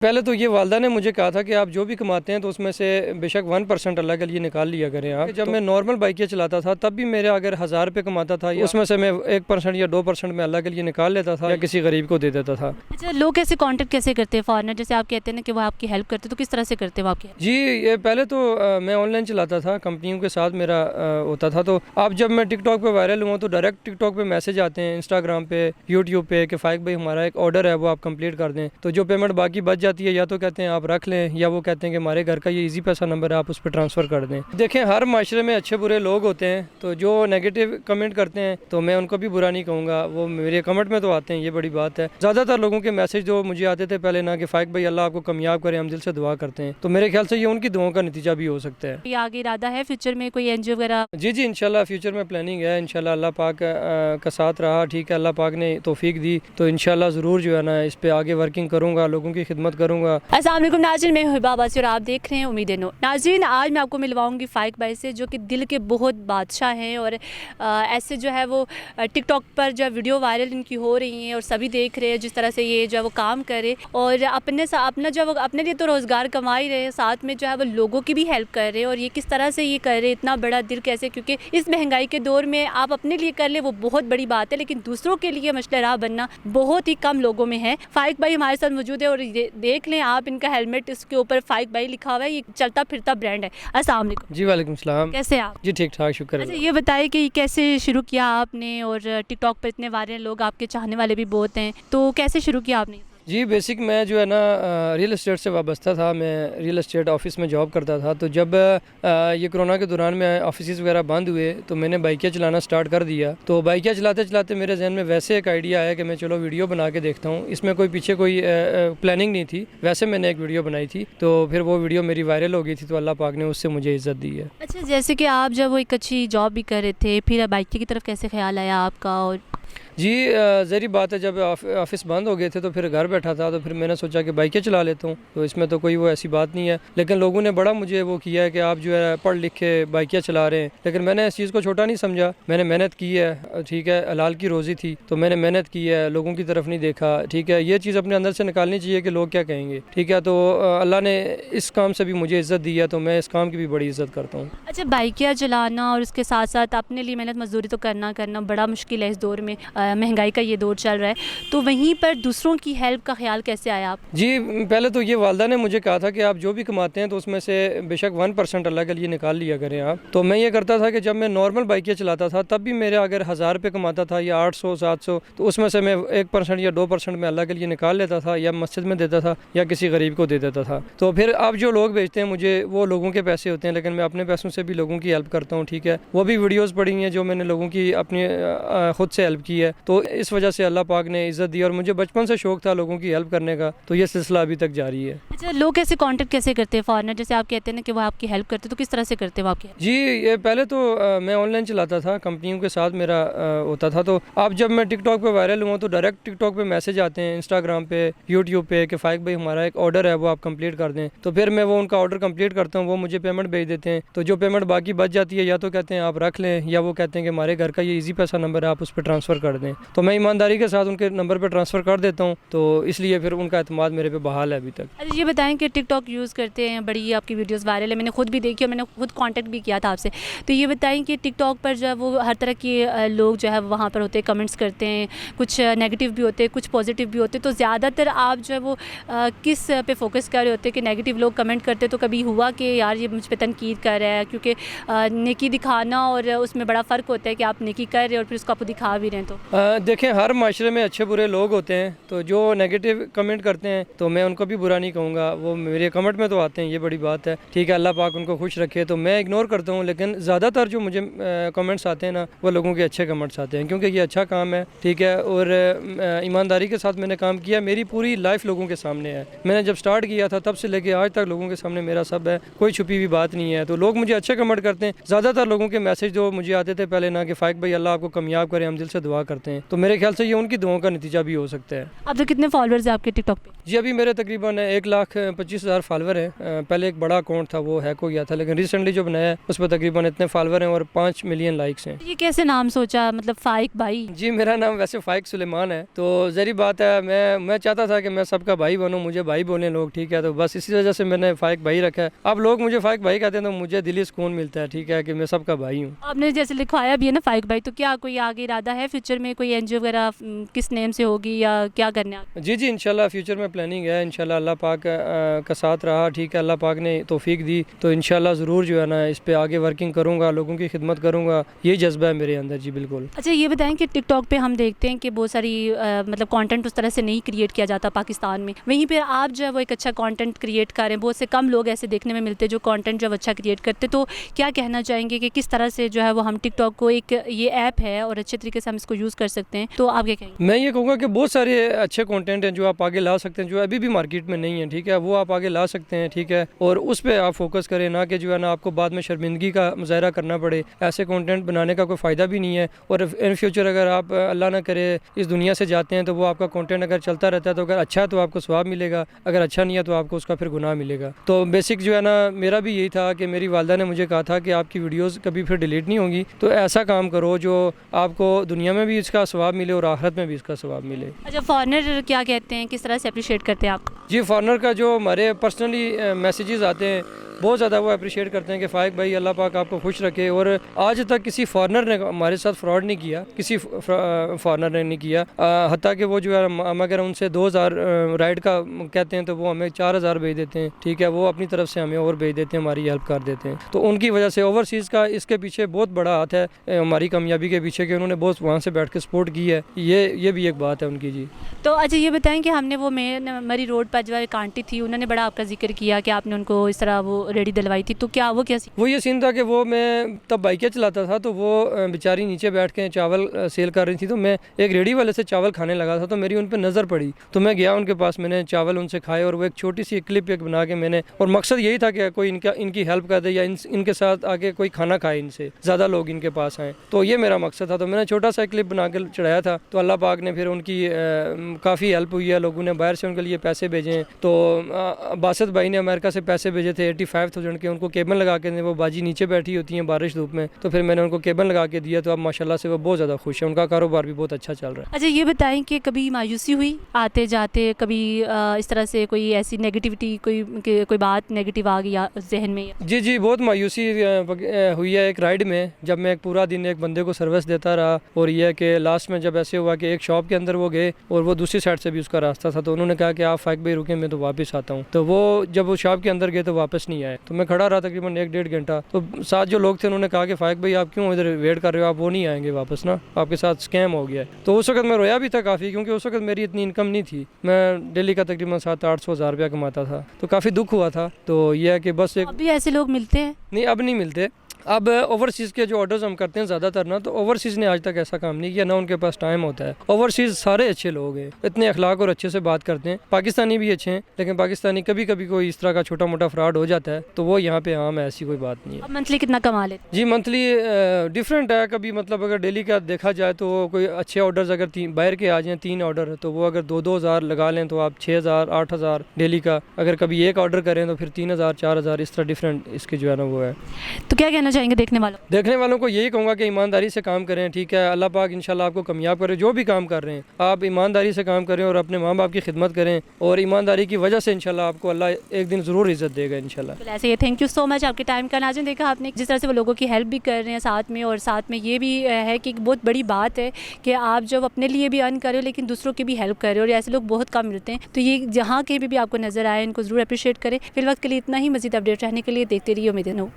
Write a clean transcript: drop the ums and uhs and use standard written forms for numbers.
पहले तो ये वालदा ने मुझे कहा था कि आप जो भी कमाते हैं तो उसमें से बेशक 1% अल्लाह के लिए निकाल लिया करें आप। जब मैं नॉर्मल बाइकें चलाता था तब भी मेरे अगर 1000 रुपये कमाता था उसमें से मैं 1% या 2% में अल्लाह के लिए निकाल लेता था या किसी गरीब को दे देता था। अच्छा, लोग कैसे कांटेक्ट कैसे करते हैं फॉरेनर, जैसे आप कहते हैं ना कि वो आपकी हेल्प करते हैं, तो किस तरह से करते हैं वो आपकी? जी ये पहले तो मैं ऑनलाइन चलाता था, कंपनियों के साथ मेरा होता था। तो अब जब मैं टिकटॉक पे वायरल हुआ तो डायरेक्ट टिकटॉक पे मैसेज आते हैं, इंस्टाग्राम पे, यूट्यूब पे कि फाइक भाई हमारा एक ऑर्डर है वो आप कंप्लीट कर दें। तो जो पेमेंट बाकी बच जाती है या तो कहते हैं आप रख लें या वो कहते हैं कि हमारे घर का ये इजी पैसा नंबर है आप उस पर ट्रांसफ़र कर दें। देखें हर माशरे में अच्छे बुरे लोग होते हैं, तो जो नेगेटिव कमेंट करते हैं तो मैं उनको भी बुरा नहीं कहूँगा, वो मेरे कमेंट में तो आते हैं, ये बड़ी बात है। ज़्यादातर लोगों के मैसेज जो मुझे आते थे पहले ना कि फाइक भाई अल्लाह आपको कामयाब करे, हम दिल से दुआ करते हैं, तो मेरे ख्याल से ये उनकी दुआओं का नतीजा भी हो सकता है। ये आगे इरादा है फ्यूचर में कोई एनजीओ वगैरह? जी इंशाल्लाह फ्यूचर में प्लानिंग है, इंशाल्लाह अल्लाह पाक का साथ रहा, ठीक है, अल्लाह पाक ने तौफीक दी तो इंशाल्लाह ज़रूर जो है ना इस पे आगे वर्किंग करूँगा, लोगों की खिदमत करूँगा। अस्सलाम वालेकुम नाज़रीन, मैं हिबा अब्बासी और आप देख रहे हैं उम्मीद नो। नाज़रीन, आज मैं आपको मिलवाऊंगी फाइक भाई से जो कि दिल के बहुत बादशाह हैं और ऐसे जो है वो टिकटॉक पर जो वीडियो वायरल इनकी हो रही हैं और सभी देख रहे हैं जिस तरह से ये जो है वो काम करे और अपना जो अपने लिए तो रोज़गार कमा ही रहे हैं, साथ में जो है वो लोगों की भी हेल्प कर रहे हैं। और ये किस तरह से ये कर रहे हैं, इतना बड़ा दिल कैसे, क्योंकि इस महंगाई के दौर में आप अपने लिए कर ले वो बहुत बड़ी बात है, लेकिन दूसरों के लिए मसला राह बनना बहुत ही कम लोगों में है। फाइक भाई हमारे साथ मौजूद है और देख लें आप इनका हेलमेट, इसके ऊपर फाइक भाई लिखा हुआ है, ये चलता फिरता ब्रांड है। अस्सलाम वालेकुम। जी वालेकुम सलाम। कैसे आप? जी ठीक ठाक, शुक्र। अच्छा, ये बताइए कि कैसे शुरू किया आपने और टिकटॉक पर इतने वायरल लोग आपके चाहने वाले भी बहुत हैं, तो कैसे शुरू किया आपने? जी बेसिक मैं जो है ना रियल एस्टेट से वाबस्ता था, मैं रियल एस्टेट ऑफिस में जॉब करता था। तो जब ये कोरोना के दौरान में ऑफिस वगैरह बंद हुए तो मैंने बाइकें चलाना स्टार्ट कर दिया। तो बाइकें चलाते चलाते मेरे जहन में वैसे एक आइडिया आया कि मैं चलो वीडियो बना के देखता हूँ। इसमें कोई पीछे कोई प्लानिंग नहीं थी, वैसे मैंने एक वीडियो बनाई थी तो फिर वो वीडियो मेरी वायरल हो गई थी, तो अल्लाह पाक ने उससे मुझे इज़्ज़त दी है। अच्छा, जैसे कि आप जब वो एक अच्छी जॉब भी कर रहे थे, फिर बाइक की तरफ कैसे ख्याल आया आपका? और जी ज़री बात है, जब ऑफिस बंद हो गए थे तो फिर घर बैठा था तो फिर मैंने सोचा कि बाइकें चला लेता हूँ, तो इसमें तो कोई वो ऐसी बात नहीं है। लेकिन लोगों ने बड़ा मुझे वो किया है कि आप जो है पढ़ लिख के बाइकें चला रहे हैं, लेकिन मैंने इस चीज़ को छोटा नहीं समझा। मैंने मेहनत की है, ठीक है, हलाल की रोज़ी थी तो मैंने मेहनत की है, लोगों की तरफ नहीं देखा, ठीक है। ये चीज़ अपने अंदर से निकालनी चाहिए कि लोग क्या कहेंगे, ठीक है। तो अल्लाह ने इस काम से भी मुझे इज़्ज़त दी है, तो मैं इस काम की भी बड़ी इज़्ज़त करता हूँ। अच्छा, बाइकियाँ चलाना और उसके साथ साथ अपने लिए मेहनत मजदूरी तो करना बड़ा मुश्किल है इस दौर में, महंगाई का ये दौर चल रहा है, तो वहीं पर दूसरों की हेल्प का ख्याल कैसे आया आप? जी पहले तो ये वालदा ने मुझे कहा था कि आप जो भी कमाते हैं तो उसमें से बेशक 1% अल्लाह के लिए निकाल लिया करें आप। तो मैं ये करता था कि जब मैं नॉर्मल बाइकें चलाता था तब भी मेरे अगर 1000 रुपये कमाता था या 800-700 तो उसमें से मैं 1% या 2% में अल्लाह के लिए निकाल लेता था या मस्जिद में देता था या किसी गरीब को दे देता था। तो फिर अब जो लोग भेजते हैं मुझे वो लोगों के पैसे होते हैं, लेकिन मैं अपने पैसों से भी लोगों की हेल्प करता हूँ, ठीक है। वो भी वीडियोज़ पड़ी हैं जो मैंने लोगों की अपनी खुद से हेल्प की है, तो इस वजह से अल्लाह पाक ने इज़्ज़त दी और मुझे बचपन से शौक था लोगों की हेल्प करने का, तो ये सिलसिला अभी तक जारी है। अच्छा, लोग कैसे कांटेक्ट कैसे करते हैं फॉरेनर, जैसे आप कहते हैं ना कि वो आपकी हेल्प करते हैं, तो किस तरह से करते हैं वो आपकी? जी ये पहले तो मैं ऑनलाइन चलाता था, कंपनियों के साथ मेरा होता था। तो अब जब मैं टिकटॉक पे वायरल हुआ तो डायरेक्ट टिकटॉक पे मैसेज आते हैं, इंस्टाग्राम पे, यूट्यूब पे कि फाइक भाई हमारा एक ऑर्डर है वो आप कंप्लीट कर दें। तो फिर मैं वो उनका ऑर्डर कंप्लीट करता हूँ, वो मुझे पेमेंट भेज देते हैं। तो जो पेमेंट बाकी बच जाती है या तो कहते हैं आप रख लें या वो कहते हैं कि हमारे घर का ये ईजी पैसा नंबर है आप उस पर ट्रांसफ़र कर दें। तो मैं ईमानदारी के साथ उनके नंबर पर ट्रांसफ़र कर देता हूँ, तो इसलिए फिर उनका एतमाद मेरे पे बहाल है अभी तक। अच्छा, ये बताएं कि टिकटॉक यूज़ करते हैं, बड़ी आपकी वीडियोस वायरल है, मैंने खुद भी देखी और मैंने खुद कांटेक्ट भी किया था आपसे। तो ये बताएं कि टिकटॉक पर जो है वो हर तरह के लोग जो है वहाँ पर होते हैं, कमेंट्स करते हैं, कुछ नेगेटिव भी होते हैं, कुछ पॉजिटिव भी होते हैं, तो ज़्यादातर आप जो है वो किस पे फोकस कर रहे होते हैं कि नेगेटिव लोग कमेंट करते तो कभी हुआ कि यार ये मुझ पर तनकीद कर रहा है? क्योंकि नेकी दिखाना और उसमें बड़ा फ़र्क होता है कि आप नेकी कर रहे हैं और फिर उसको आप दिखा भी रहे हैं। तो देखें हर माशरे में अच्छे बुरे लोग होते हैं, तो जो नेगेटिव कमेंट करते हैं तो मैं उनको भी बुरा नहीं कहूँगा, वो मेरे कमेंट में तो आते हैं, ये बड़ी बात है, ठीक है। अल्लाह पाक उनको खुश रखे, तो मैं इग्नोर करता हूँ। लेकिन ज़्यादातर जो मुझे कमेंट्स आते हैं ना वो लोगों के अच्छे कमेंट्स आते हैं, क्योंकि ये अच्छा काम है, ठीक है। और ईमानदारी के साथ मैंने काम किया, मेरी पूरी लाइफ लोगों के सामने है। मैंने जब स्टार्ट किया था तब से लेके आज तक लोगों के सामने मेरा सब है, कोई छुपी हुई बात नहीं है। तो लोग मुझे अच्छे कमेंट करते हैं। ज़्यादातर लोगों के मैसेज जो मुझे आते थे पहले ना कि फाइक भाई अल्लाह आपको कामयाब करे, हम दिल से दुआ करते हैं, तो मेरे ख्याल से ये उनकी दुआओं का नतीजा भी हो सकता है। अब तो कितने फॉलोअर्स हैं आपके टिकटॉक पे? जी अभी मेरे तकरीबन 1 लाख 1,25,000 फॉलोवर हैं। पहले एक बड़ा अकाउंट था, वो हैक हो गया था, लेकिन रिसेंटली जो बनाया है उस पर तकरीबन इतने फॉलोवर हैं और 5 मिलियन लाइक्स हैं। ये कैसे नाम सोचा, मतलब फाइक भाई? जी, मेरा नाम वैसे फ़ाइक सुलेमान है, तो ज़री बात है, मैं चाहता था कि मैं सबका भाई बनूं, मुझे भाई बोलें लोग, ठीक है, तो बस इसी वजह से मैंने फ़ाइक भाई रखा है। अब लोग मुझे फ़ाइक भाई कहते हैं तो मुझे दिली सुकून मिलता है, ठीक है, कि मैं सबका भाई हूँ। आपने जैसे लिखवाया भी है ना फाइक भाई, तो क्या कोई आगे इरादा है फ्यूचर में, कोई एनजीओ वगैरह किस नेम से होगी या क्या करने आगे? जी इंशाल्लाह फ्यूचर में प्लानिंग है, इंशाल्लाह अल्लाह पाक का साथ रहा, ठीक है, अल्लाह पाक ने तौफीक दी तो इंशाल्लाह ज़रूर जो है ना इस पे आगे वर्किंग करूँगा, लोगों की खिदमत करूँगा, यही जज्बा है मेरे अंदर। जी बिल्कुल। अच्छा, ये बताएं कि टिकटॉक पे हम देखते हैं कि बहुत सारी मतलब कंटेंट उस तरह से नहीं क्रिएट किया जाता पाकिस्तान में, वहीं पे आप जो है वो एक अच्छा कंटेंट क्रिएट कर रहे हैं। बहुत से कम लोग ऐसे देखने में मिलते हैं जो कंटेंट जो अच्छा क्रिएट करते, तो क्या कहना चाहेंगे कि किस तरह से जो है वो हम टिकटॉक को, एक ये ऐप है और अच्छे तरीके से हम इसको यूज़ कर सकते हैं, तो आप क्या कहेंगे? मैं ये कहूँगा कि बहुत सारे अच्छे कंटेंट हैं जो आप आगे ला सकते हैं, जो अभी भी मार्केट में नहीं है, ठीक है, वो आप आगे ला सकते हैं, ठीक है, और उस पर आप फोकस करें, ना कि जो है ना आपको बाद में शर्मिंदगी का मुजाहरा करना पड़े। ऐसे कंटेंट बनाने का कोई फ़ायदा भी नहीं है, और इन फ्यूचर अगर आप अल्लाह ना करे इस दुनिया से जाते हैं तो वो आपका कंटेंट अगर चलता रहता है तो अगर अच्छा है तो आपको सवाब मिलेगा, अगर अच्छा नहीं है तो आपको उसका फिर गुनाह मिलेगा। तो बेसिक जो है ना मेरा भी यही था कि मेरी वालदा ने मुझे कहा था कि आपकी वीडियोज़ कभी फिर डिलीट नहीं होंगी, तो ऐसा काम करो जो आपको दुनिया में भी इसका सवाब मिले और आखिरत में भी इसका सवाब मिले। अच्छा, फॉरेनर क्या कहते हैं, किस तरह से अप्रिशिएट करते हैं आप? जी, फॉरनर का जो हमारे पर्सनली मैसेजेस आते हैं बहुत ज़्यादा वो अप्रिशिएट करते हैं कि फ़ाइक भाई अल्लाह पाक आपको खुश रखे, और आज तक किसी फॉरनर ने हमारे साथ फ्रॉड नहीं किया, किसी फॉरनर ने नहीं किया। हत्ता कि वो जो है हम अगर उनसे 2,000 राइड का कहते हैं तो वो हमें 4,000 भेज देते हैं, ठीक है, वो अपनी तरफ से हमें और भेज देते हैं, हमारी हेल्प कर देते हैं। तो उनकी वजह से ओवरसीज़ का इसके पीछे बहुत बड़ा हाथ है हमारी कामयाबी के पीछे, कि उन्होंने बहुत वहाँ से बैठ के सपोर्ट की है, ये भी एक बात है उनकी। जी तो अच्छा, ये बताएं कि हमने वो मेन मरी रोड पर जो एक आंटी थी, उन्होंने बड़ा आपका जिक्र किया कि आपने उनको इस तरह वो रेडी दिलवाई थी, तो क्या वो क्या वो ये सीन था कि वो मैं तब बाइकें चलाता था, तो वो बेचारी नीचे बैठ के चावल सेल कर रही थी, तो मैं एक रेडी वाले से चावल खाने लगा था, तो मेरी उन पर नज़र पड़ी, तो मैं गया उनके पास, मैंने चावल उनसे खाए, और वो एक छोटी सी क्लिप एक बना के मैंने, और मकसद यही था कि कोई इनकी हेल्प कर दे या इनके साथ आके कोई खाना खाए, इनसे ज़्यादा लोग इनके पास आएँ, तो ये मेरा मकसद था। तो मैंने छोटा सा क्लिप बना के चढ़ाया था, तो अल्लाह पाक ने फिर उनकी काफ़ी हेल्प हुई है, लोगों ने बाहर से उनके लिए पैसे भेजे हैं। तो बासत भाई ने अमेरिका से पैसे भेजे थे 85,000 के, उनको केबल लगा के दे, वो बाजी नीचे बैठी होती हैं बारिश धूप में, तो फिर मैंने उनको केबल लगा के दिया, तो अब माशाल्लाह से वो बहुत ज़्यादा खुश है, उनका कारोबार भी बहुत अच्छा चल रहा है। अच्छा, ये बताएं कि कभी मायूसी हुई आते जाते, कभी इस तरह से कोई ऐसी नेगेटिविटी, कोई बात नेगेटिव आ गई जहन में? जी बहुत मायूसी हुई है एक राइड में, जब मैं एक पूरा दिन एक बंदे को सर्विस देता रहा, और यह कि लास्ट में जब ऐसे हुआ कि एक शॉप के अंदर वो गए और वो दूसरी साइड से भी उसका रास्ता था, तो उन्होंने कहा कि आप फ़ाइक भाई रुके, मैं तो वापस आता हूँ, तो वो जब वो शॉप के अंदर गए तो वापस नहीं आए, तो मैं खड़ा रहा तकरीबन 1-1.5 घंटा, तो साथ जो लोग थे उन्होंने कहा कि फ़ाइक भाई आप क्यों इधर वेट कर रहे हो, आप वो नहीं आएंगे वापस ना, आपके साथ स्कैम हो गया है। तो उस वक्त मैं रोया भी था काफ़ी, क्योंकि उस वक्त मेरी इतनी इनकम नहीं थी, मैं डेली का तकरीबन 700-800 हज़ार रुपया कमाता था, तो काफ़ी दुख हुआ था। तो यह है कि बस एक अभी ऐसे लोग मिलते हैं? नहीं, अब नहीं मिलते। अब ओवरसीज़ के जो ऑर्डर्स हम करते हैं ज़्यादातर ना, तो ओवरसीज़ ने आज तक ऐसा काम नहीं किया, ना उनके पास टाइम होता है। ओवरसीज़ सारे अच्छे लोग हैं, इतने अखलाक और अच्छे से बात करते हैं, पाकिस्तानी भी अच्छे हैं, लेकिन पाकिस्तानी कभी कभी कोई इस तरह का छोटा मोटा फ्रॉड हो जाता है, तो वो यहाँ पे आम है, ऐसी कोई बात नहीं है। अब मंथली कितना कमा लेते? जी मंथली डिफरेंट है, कभी मतलब अगर डेली का देखा जाए तो कोई अच्छे ऑर्डर्स अगर बाहर के आ जाएँ 3 ऑर्डर, तो वो अगर 2-2 हज़ार लगा लें तो आप 6,000 8,000 डेली का, अगर कभी एक ऑर्डर करें तो फिर 3,000 4,000, इस तरह डिफरेंट इसके जो है ना वो है। तो क्या कहना चाहेंगे देखने वालों को? यही कहूँगा कि ईमानदारी से काम करें, ठीक है, अल्लाह पाक इंशाल्लाह आपको कामयाब करे, जो भी काम कर रहे हैं आप ईमानदारी से काम करें और अपने माँ बाप की खिदमत करें, और ईमानदारी की वजह से इंशाल्लाह आपको अल्लाह एक दिन ज़रूर इज़्ज़त देगा इंशाल्लाह। ऐसे ही थैंक यू सो मच आपके टाइम का। नाज़रीन, देखा आपने जिस तरह से वो लोगों की हेल्प भी कर रहे हैं साथ में, और साथ में ये भी है कि बहुत बड़ी बात है कि आप जब अपने लिए भी अर्न कर रहे हो लेकिन दूसरों की भी हेल्प कर रहे हो, और ऐसे लोग बहुत कम मिलते हैं, तो ये जहाँ कहीं भी आपको नज़र आए इनको ज़रूर अप्रिशिएट करें। फिर वक्त के लिए इतना ही, मज़ीद अपडेट रहने के लिए देखते रहिए उम्मीद है।